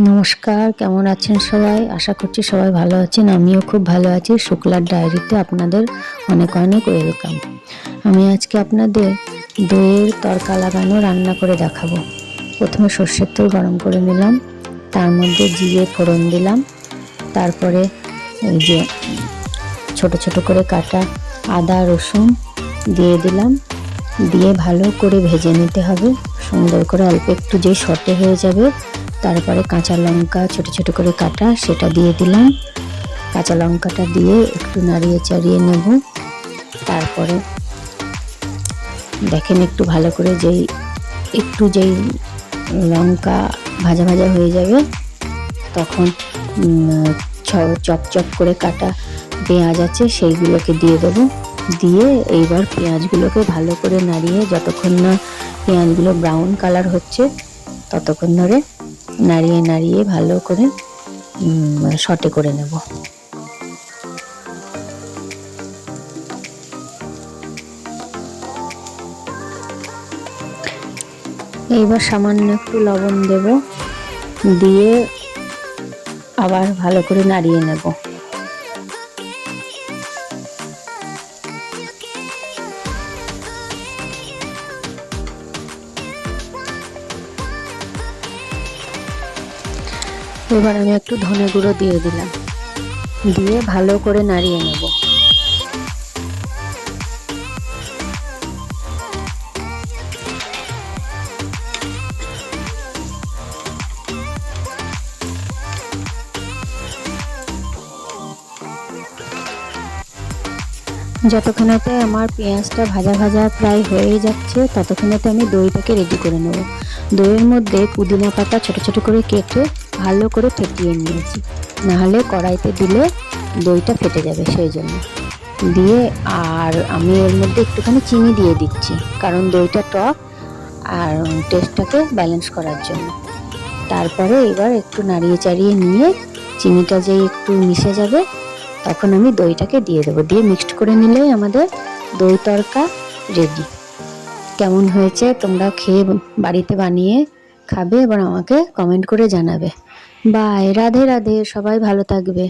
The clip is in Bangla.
নমস্কার, কেমন আছেন সবাই? আশা করছি সবাই ভালো আছেন। আমিও খুব ভালো আছি। শুক্লার ডায়েরিতে আপনাদের অনেক অনেক ওয়েলকাম। আমি আজকে আপনাদের দইয়ের তড়কা লাগানো রান্না করে দেখাবো। প্রথমে সর্ষের তেল গরম করে নিলাম, তার মধ্যে জিরে ফোড়ন দিলাম, তারপরে এই যে ছোট ছোট করে কাটা আদা রসুন দিয়ে দিলাম, দিয়ে ভালো করে ভেজে নিতে হবে সুন্দর করে। অল্প একটু যে সটে হয়ে যাবে তারপরে কাঁচা লঙ্কা ছোট ছোট করে কাটা সেটা দিয়ে দিলাম। কাঁচা লঙ্কাটা দিয়ে একটু নাড়িয়ে চাড়িয়ে নেব। তারপরে দেখেন একটু ভালো করে যেই লঙ্কা ভাজা ভাজা হয়ে যাবে তখন চপ চপ করে কাটা পেঁয়াজ আছে সেইগুলোকে দিয়ে দেবো। দিয়ে এইবার পেঁয়াজগুলোকে ভালো করে নাড়িয়ে যতক্ষণ না পেঁয়াজগুলো ব্রাউন কালার হচ্ছে ততক্ষণ ধরে নাড়িয়ে নাড়িয়ে ভালো করে সটে করে নেব। এইবার সামান্য একটু লবণ দেব, দিয়ে আবার ভালো করে নাড়িয়ে নেব। এবার আমি একটু ধনে গুঁড়ো দিয়ে দিলাম, দিয়ে ভালো করে নাড়িয়ে নেব। যতক্ষণেতে আমার পেঁয়াজটা ভাজা ভাজা প্রায় হয়ে যাচ্ছে ততক্ষণেতে আমি দইটাকে রেডি করে নেব। দইয়ের মধ্যে পুদিনা পাতা ছোট ছোট করে কেটে ভালো করে ফেটিয়ে নিয়েছি, নাহলে কড়াইতে দিলে দইটা ফেটে যাবে, সেই জন্য দিয়ে। আর আমি এর মধ্যে একটুখানি চিনি দিয়ে দিচ্ছি, কারণ দইটা টক আর টেস্টটাকে ব্যালেন্স করার জন্য। তারপরে এবার একটু নাড়িয়ে চাড়িয়ে নিয়ে চিনিটা যেই একটু মিশে যাবে তখন আমি দইটাকে দিয়ে দেবো। দিয়ে মিক্সড করে নিলেই আমাদের দই তড়কা রেডি। কেমন হয়েছে তোমরা খেয়ে বাড়িতে বানিয়ে খাবে এবং আমাকে কমেন্ট করে জানাবে। বাই, রাধে রাধে, সবাই ভালো থাকবে।